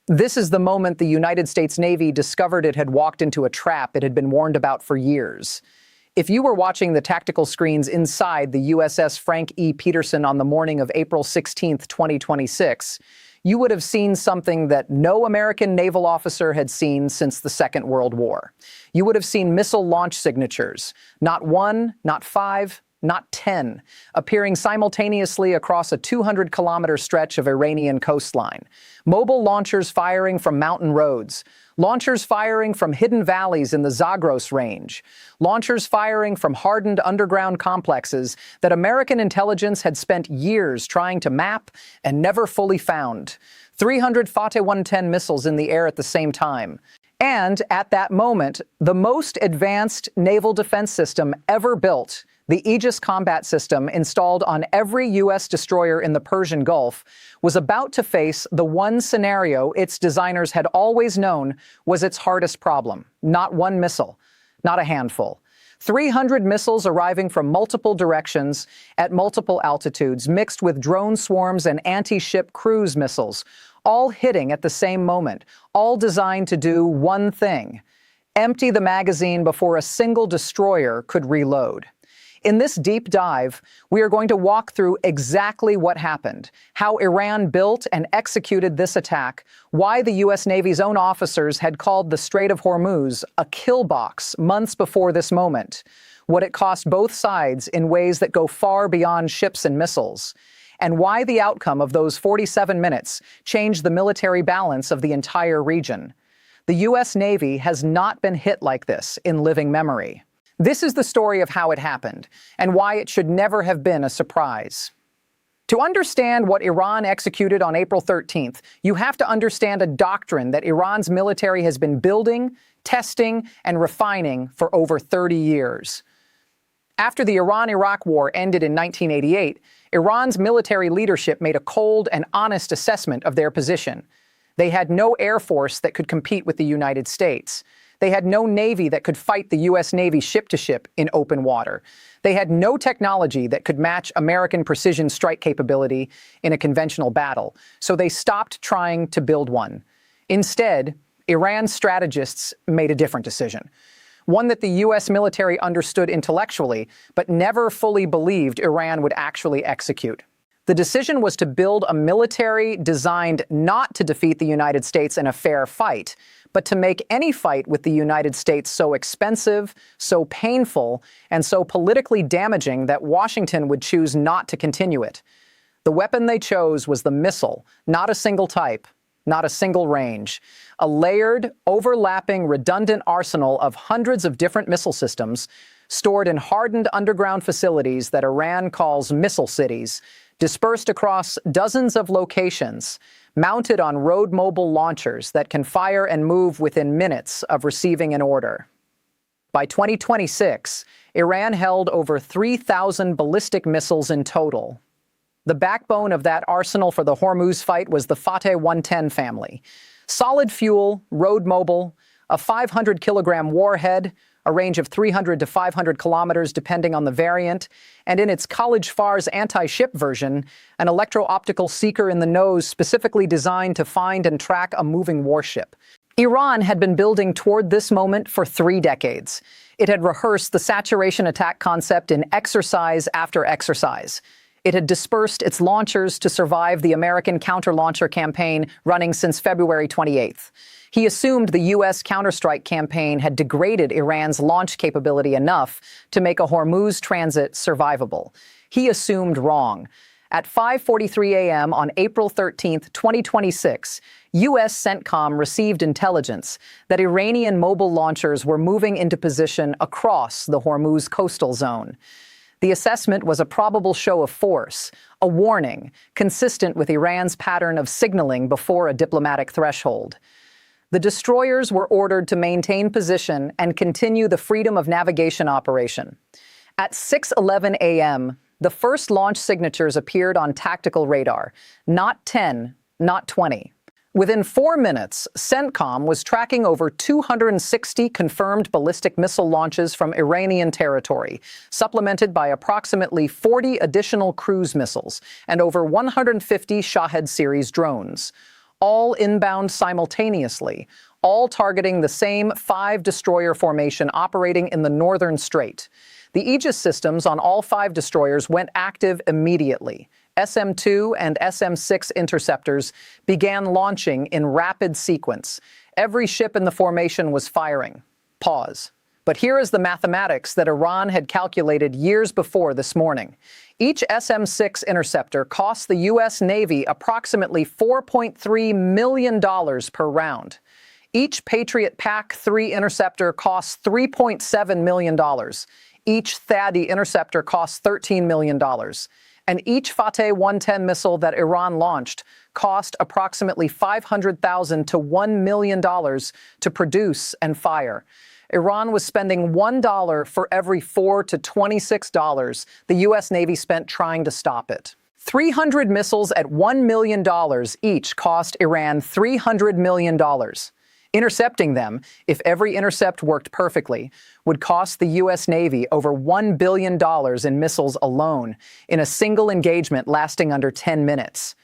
This is the moment the United States Navy discovered it had walked into a trap it had been warned about for years. If you were watching the tactical screens inside the USS Frank E. Peterson on the morning of April 16, 2026, you would have seen something that no American naval officer had seen since the Second World War. You would have seen missile launch signatures, not one, not five, not 10, appearing simultaneously across a 200-kilometer stretch of Iranian coastline. Mobile launchers firing from mountain roads, launchers firing from hidden valleys in the Zagros range, launchers firing from hardened underground complexes that American intelligence had spent years trying to map and never fully found. 300 Fateh-110 missiles in the air at the same time. And at that moment, the most advanced naval defense system ever built, the Aegis combat system installed on every U.S. destroyer in the Persian Gulf, was about to face the one scenario its designers had always known was its hardest problem. Not one missile, not a handful. 300 missiles arriving from multiple directions at multiple altitudes, mixed with drone swarms and anti-ship cruise missiles, all hitting at the same moment, all designed to do one thing: empty the magazine before a single destroyer could reload. In this deep dive, we are going to walk through exactly what happened, how Iran built and executed this attack, why the U.S. Navy's own officers had called the Strait of Hormuz a kill box months before this moment, what it cost both sides in ways that go far beyond ships and missiles, and why the outcome of those 47 minutes changed the military balance of the entire region. The U.S. Navy has not been hit like this in living memory. This is the story of how it happened, and why it should never have been a surprise. To understand what Iran executed on April 13th, you have to understand a doctrine that Iran's military has been building, testing, and refining for over 30 years. After the Iran-Iraq War ended in 1988, Iran's military leadership made a cold and honest assessment of their position. They had no air force that could compete with the United States. They had no Navy that could fight the U.S. Navy ship-to-ship in open water. They had no technology that could match American precision strike capability in a conventional battle, so they stopped trying to build one. Instead, Iran's strategists made a different decision, one that the U.S. military understood intellectually, but never fully believed Iran would actually execute. The decision was to build a military designed not to defeat the United States in a fair fight, but to make any fight with the United States so expensive, so painful, and so politically damaging that Washington would choose not to continue it. The weapon they chose was the missile, not a single type, not a single range. A layered, overlapping, redundant arsenal of hundreds of different missile systems stored in hardened underground facilities that Iran calls missile cities, dispersed across dozens of locations, mounted on road mobile launchers that can fire and move within minutes of receiving an order. By 2026, Iran held over 3,000 ballistic missiles in total. The backbone of that arsenal for the Hormuz fight was the Fateh-110 family. Solid fuel, road mobile, a 500-kilogram warhead, a range of 300 to 500 kilometers depending on the variant, and in its College Far's anti-ship version, an electro-optical seeker in the nose specifically designed to find and track a moving warship. Iran had been building toward this moment for 3 decades. It had rehearsed the saturation attack concept in exercise after exercise. It had dispersed its launchers to survive the American counter-launcher campaign running since February 28th. He assumed the U.S. counterstrike campaign had degraded Iran's launch capability enough to make a Hormuz transit survivable. He assumed wrong. At 5:43 a.m. on April 13, 2026, U.S. CENTCOM received intelligence that Iranian mobile launchers were moving into position across the Hormuz coastal zone. The assessment was a probable show of force, a warning, consistent with Iran's pattern of signaling before a diplomatic threshold. The destroyers were ordered to maintain position and continue the freedom of navigation operation. At 6:11 a.m., the first launch signatures appeared on tactical radar. Not 10, not 20. Within 4 minutes, CENTCOM was tracking over 260 confirmed ballistic missile launches from Iranian territory, supplemented by approximately 40 additional cruise missiles and over 150 Shahed series drones. all inbound simultaneously, all targeting the same 5-destroyer formation operating in the northern strait. The Aegis systems on all 5 destroyers went active immediately. SM-2 and SM-6 interceptors began launching in rapid sequence. Every ship in the formation was firing. Pause. But here is the mathematics that Iran had calculated years before this morning. Each SM-6 interceptor cost the U.S. Navy approximately $4.3 million per round. Each Patriot PAC-3 interceptor costs $3.7 million. Each THAAD interceptor costs $13 million. And each Fateh-110 missile that Iran launched cost approximately $500,000 to $1 million to produce and fire. Iran was spending $1 for every $4 to $26 the U.S. Navy spent trying to stop it. 300 missiles at $1 million each cost Iran $300 million. Intercepting them, if every intercept worked perfectly, would cost the U.S. Navy over $1 billion in missiles alone in a single engagement lasting under 10 minutes.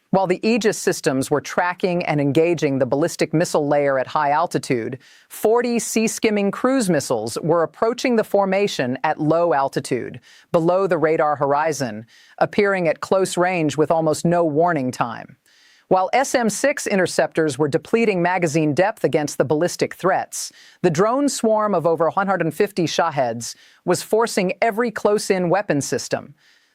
While the Aegis systems were tracking and engaging the ballistic missile layer at high altitude, 40 sea-skimming cruise missiles were approaching the formation at low altitude, below the radar horizon, appearing at close range with almost no warning time. While SM-6 interceptors were depleting magazine depth against the ballistic threats, the drone swarm of over 150 Shaheds was forcing every close-in weapon system,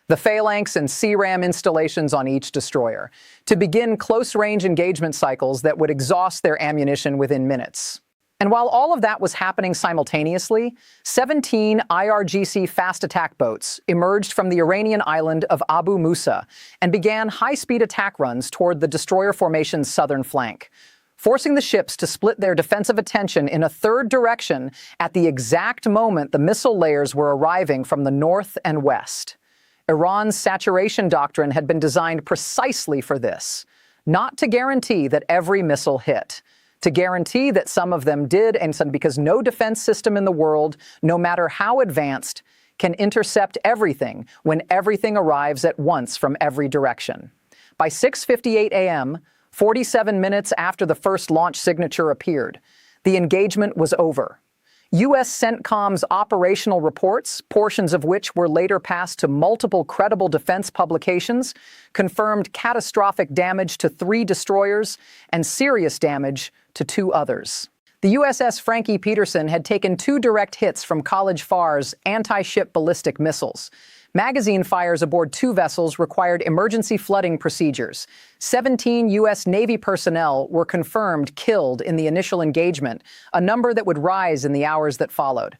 the Phalanx and CRAM installations on each destroyer, to begin close-range engagement cycles that would exhaust their ammunition within minutes. And while all of that was happening simultaneously, 17 IRGC fast attack boats emerged from the Iranian island of Abu Musa and began high-speed attack runs toward the destroyer formation's southern flank, forcing the ships to split their defensive attention in a third direction at the exact moment the missile layers were arriving from the north and west. Iran's saturation doctrine had been designed precisely for this, not to guarantee that every missile hit, to guarantee that some of them did, and some, because no defense system in the world, no matter how advanced, can intercept everything when everything arrives at once from every direction. By 6:58 a.m., 47 minutes after the first launch signature appeared, the engagement was over. U.S. CENTCOM's operational reports, portions of which were later passed to multiple credible defense publications, confirmed catastrophic damage to 3 destroyers and serious damage to 2 others. The USS Frank E. Peterson had taken 2 direct hits from College Far's anti-ship ballistic missiles. Magazine fires aboard 2 vessels required emergency flooding procedures. 17 U.S. Navy personnel were confirmed killed in the initial engagement, a number that would rise in the hours that followed.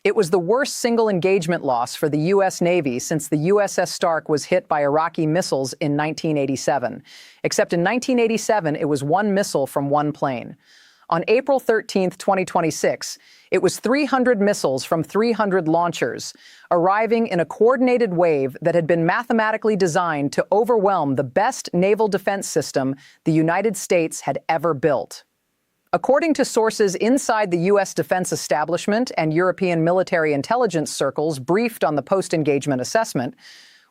It was the worst single engagement loss for the U.S. Navy since the USS Stark was hit by Iraqi missiles in 1987. Except in 1987, it was 1 missile from 1 plane. On April 13, 2026, it was 300 missiles from 300 launchers, arriving in a coordinated wave that had been mathematically designed to overwhelm the best naval defense system the United States had ever built. According to sources inside the U.S. defense establishment and European military intelligence circles briefed on the post-engagement assessment,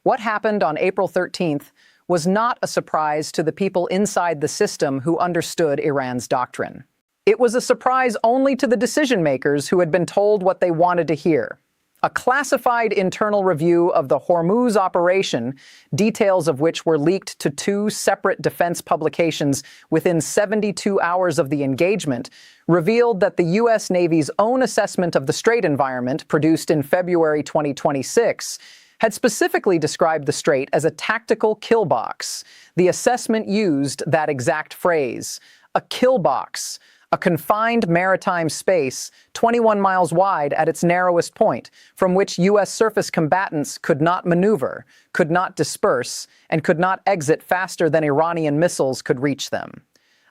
what happened on April 13th was not a surprise to the people inside the system who understood Iran's doctrine. It was a surprise only to the decision-makers who had been told what they wanted to hear. A classified internal review of the Hormuz operation, details of which were leaked to 2 separate defense publications within 72 hours of the engagement, revealed that the U.S. Navy's own assessment of the strait environment, produced in February 2026, had specifically described the strait as a tactical kill box. The assessment used that exact phrase, a kill box, a confined maritime space 21 miles wide at its narrowest point, from which U.S. surface combatants could not maneuver, could not disperse, and could not exit faster than Iranian missiles could reach them.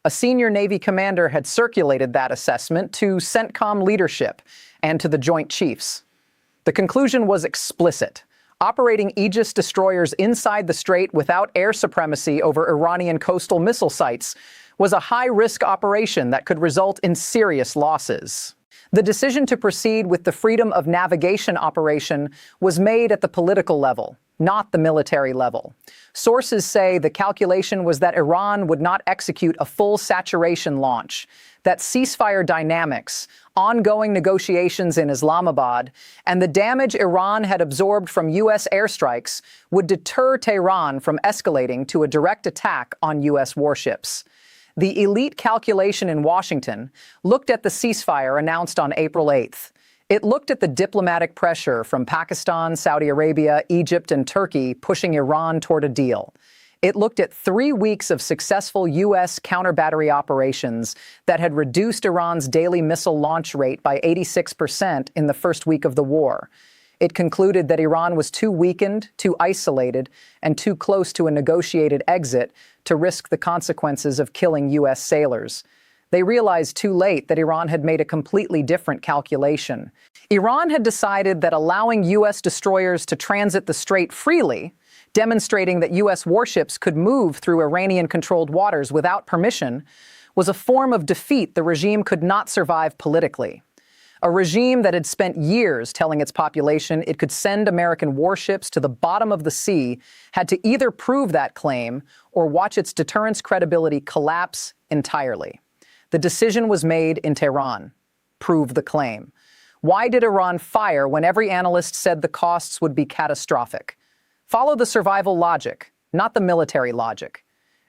A senior Navy commander had circulated that assessment to CENTCOM leadership and to the Joint Chiefs. The conclusion was explicit. Operating Aegis destroyers inside the strait without air supremacy over Iranian coastal missile sites was a high-risk operation that could result in serious losses. The decision to proceed with the freedom of navigation operation was made at the political level, not the military level. Sources say the calculation was that Iran would not execute a full saturation launch, that ceasefire dynamics, ongoing negotiations in Islamabad, and the damage Iran had absorbed from U.S. airstrikes would deter Tehran from escalating to a direct attack on U.S. warships. The elite calculation in Washington looked at the ceasefire announced on April 8th. It looked at the diplomatic pressure from Pakistan, Saudi Arabia, Egypt, and Turkey pushing Iran toward a deal. It looked at 3 weeks of successful U.S. counter-battery operations that had reduced Iran's daily missile launch rate by 86% in the first week of the war. It concluded that Iran was too weakened, too isolated, and too close to a negotiated exit to risk the consequences of killing U.S. sailors. They realized too late that Iran had made a completely different calculation. Iran had decided that allowing U.S. destroyers to transit the strait freely, demonstrating that U.S. warships could move through Iranian-controlled waters without permission, was a form of defeat the regime could not survive politically. A regime that had spent years telling its population it could send American warships to the bottom of the sea had to either prove that claim or watch its deterrence credibility collapse entirely. The decision was made in Tehran. Prove the claim. Why did Iran fire when every analyst said the costs would be catastrophic? Follow the survival logic, not the military logic.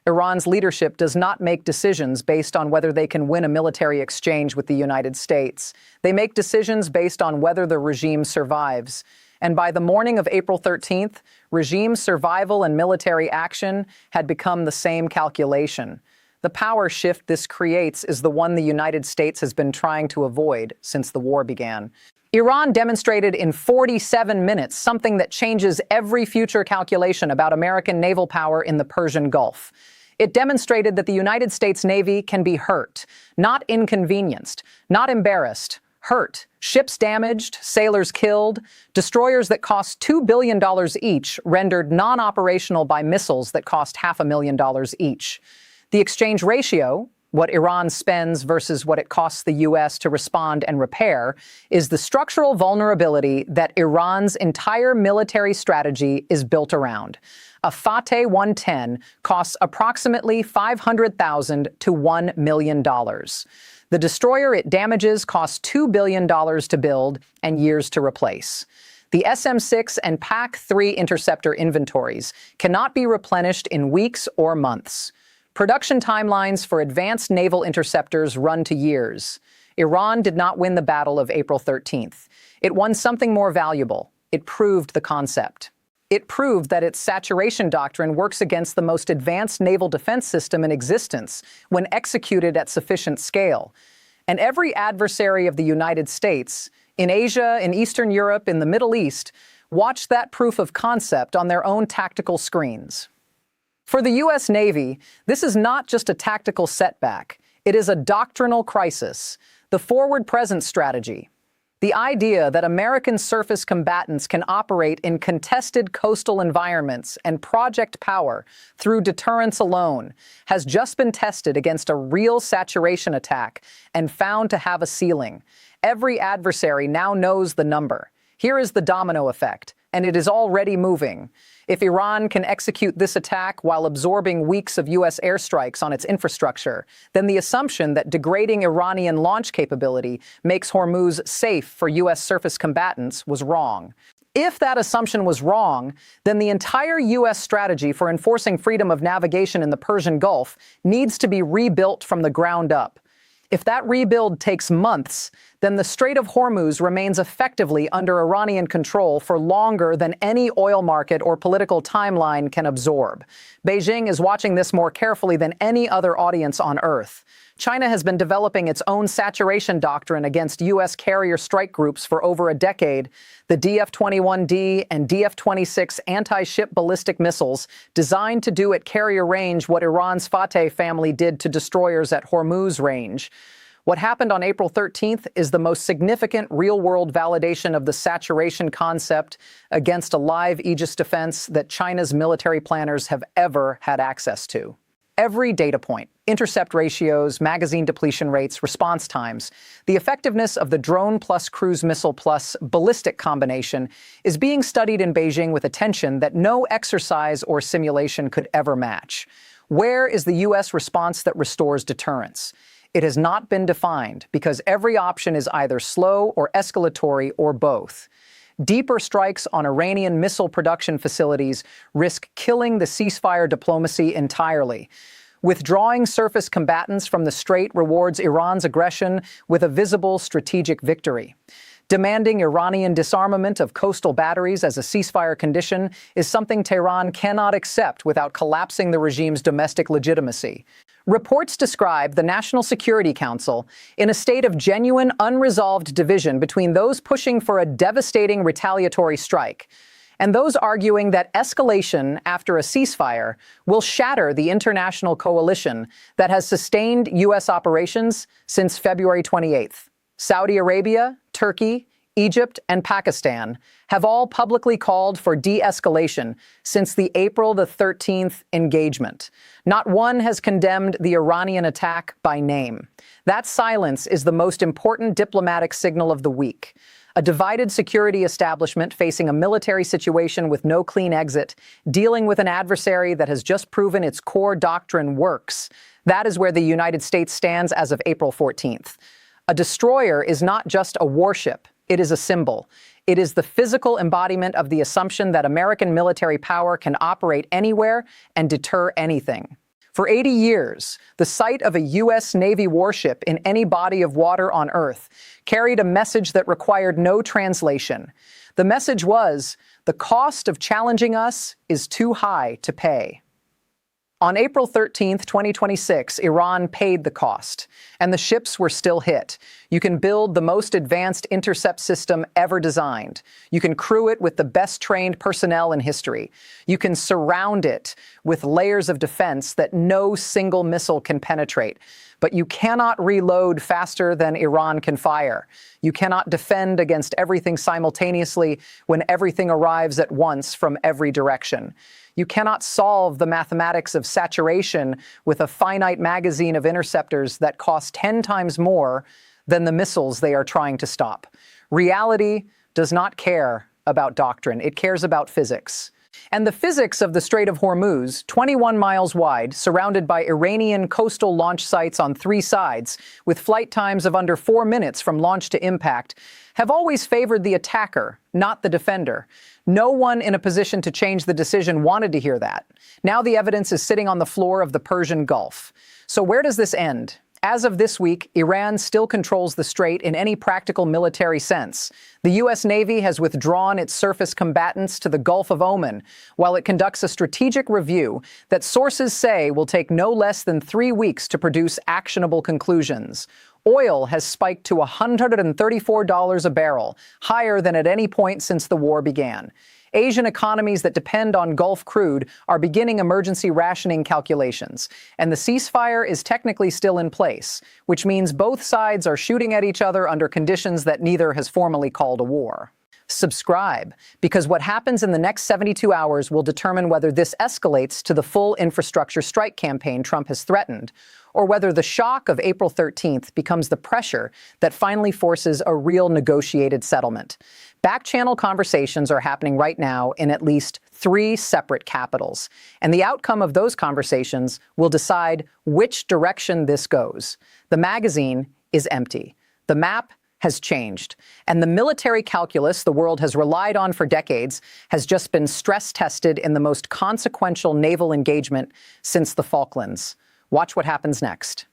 Iran's leadership does not make decisions based on whether they can win a military exchange with the United States. They make decisions based on whether the regime survives. And by the morning of April 13th, regime survival and military action had become the same calculation. The power shift this creates is the one the United States has been trying to avoid since the war began. Iran demonstrated in 47 minutes something that changes every future calculation about American naval power in the Persian Gulf. It demonstrated that the United States Navy can be hurt, not inconvenienced, not embarrassed, hurt. Ships damaged, sailors killed, destroyers that cost $2 billion each rendered non-operational by missiles that cost $500,000 each. The exchange ratio, what Iran spends versus what it costs the U.S. to respond and repair, is the structural vulnerability that Iran's entire military strategy is built around. A Fateh-110 costs approximately $500,000 to $1 million. The destroyer it damages costs $2 billion to build and years to replace. The SM-6 and PAC-3 interceptor inventories cannot be replenished in weeks or months. Production timelines for advanced naval interceptors run to years. Iran did not win the battle of April 13th. It won something more valuable. It proved the concept. It proved that its saturation doctrine works against the most advanced naval defense system in existence when executed at sufficient scale. And every adversary of the United States, in Asia, in Eastern Europe, in the Middle East, watched that proof of concept on their own tactical screens. For the U.S. Navy, this is not just a tactical setback. It is a doctrinal crisis, the forward-present strategy. The idea that American surface combatants can operate in contested coastal environments and project power through deterrence alone has just been tested against a real saturation attack and found to have a ceiling. Every adversary now knows the number. Here is the domino effect, and it is already moving. If Iran can execute this attack while absorbing weeks of U.S. airstrikes on its infrastructure, then the assumption that degrading Iranian launch capability makes Hormuz safe for U.S. surface combatants was wrong. If that assumption was wrong, then the entire U.S. strategy for enforcing freedom of navigation in the Persian Gulf needs to be rebuilt from the ground up. If that rebuild takes months, then the Strait of Hormuz remains effectively under Iranian control for longer than any oil market or political timeline can absorb. Beijing is watching this more carefully than any other audience on Earth. China has been developing its own saturation doctrine against U.S. carrier strike groups for over a decade. The DF-21D and DF-26 anti-ship ballistic missiles designed to do at carrier range what Iran's Fateh family did to destroyers at Hormuz range. What happened on April 13th is the most significant real-world validation of the saturation concept against a live Aegis defense that China's military planners have ever had access to. Every data point, intercept ratios, magazine depletion rates, response times, the effectiveness of the drone plus cruise missile plus ballistic combination is being studied in Beijing with attention that no exercise or simulation could ever match. Where is the U.S. response that restores deterrence? It has not been defined because every option is either slow or escalatory or both. Deeper strikes on Iranian missile production facilities risk killing the ceasefire diplomacy entirely. Withdrawing surface combatants from the strait rewards Iran's aggression with a visible strategic victory. Demanding Iranian disarmament of coastal batteries as a ceasefire condition is something Tehran cannot accept without collapsing the regime's domestic legitimacy. Reports describe the National Security Council in a state of genuine unresolved division between those pushing for a devastating retaliatory strike and those arguing that escalation after a ceasefire will shatter the international coalition that has sustained U.S. operations since February 28th. Saudi Arabia, Turkey, Egypt, and Pakistan have all publicly called for de-escalation since the April 13th engagement. Not one has condemned the Iranian attack by name. That silence is the most important diplomatic signal of the week. A divided security establishment facing a military situation with no clean exit, dealing with an adversary that has just proven its core doctrine works. That is where the United States stands as of April 14th. A destroyer is not just a warship. It is a symbol. It is the physical embodiment of the assumption that American military power can operate anywhere and deter anything. For 80 years, the sight of a U.S. Navy warship in any body of water on Earth carried a message that required no translation. The message was, the cost of challenging us is too high to pay. On April 13, 2026, Iran paid the cost, and the ships were still hit. You can build the most advanced intercept system ever designed. You can crew it with the best trained personnel in history. You can surround it with layers of defense that no single missile can penetrate. But you cannot reload faster than Iran can fire. You cannot defend against everything simultaneously when everything arrives at once from every direction. You cannot solve the mathematics of saturation with a finite magazine of interceptors that cost 10 times more than the missiles they are trying to stop. Reality does not care about doctrine. It cares about physics. And the physics of the Strait of Hormuz, 21 miles wide, surrounded by Iranian coastal launch sites on 3 sides, with flight times of under 4 minutes from launch to impact, have always favored the attacker, not the defender. No one in a position to change the decision wanted to hear that. Now the evidence is sitting on the floor of the Persian Gulf. So where does this end? As of this week, Iran still controls the strait in any practical military sense. The U.S. Navy has withdrawn its surface combatants to the Gulf of Oman, while it conducts a strategic review that sources say will take no less than 3 weeks to produce actionable conclusions. Oil has spiked to $134 a barrel, higher than at any point since the war began. Asian economies that depend on Gulf crude are beginning emergency rationing calculations, and the ceasefire is technically still in place, which means both sides are shooting at each other under conditions that neither has formally called a war. Subscribe, because what happens in the next 72 hours will determine whether this escalates to the full infrastructure strike campaign Trump has threatened, or whether the shock of April 13th becomes the pressure that finally forces a real negotiated settlement. Back-channel conversations are happening right now in at least 3 separate capitals, and the outcome of those conversations will decide which direction this goes. The magazine is empty. The map has changed, and the military calculus the world has relied on for decades has just been stress-tested in the most consequential naval engagement since the Falklands. Watch what happens next.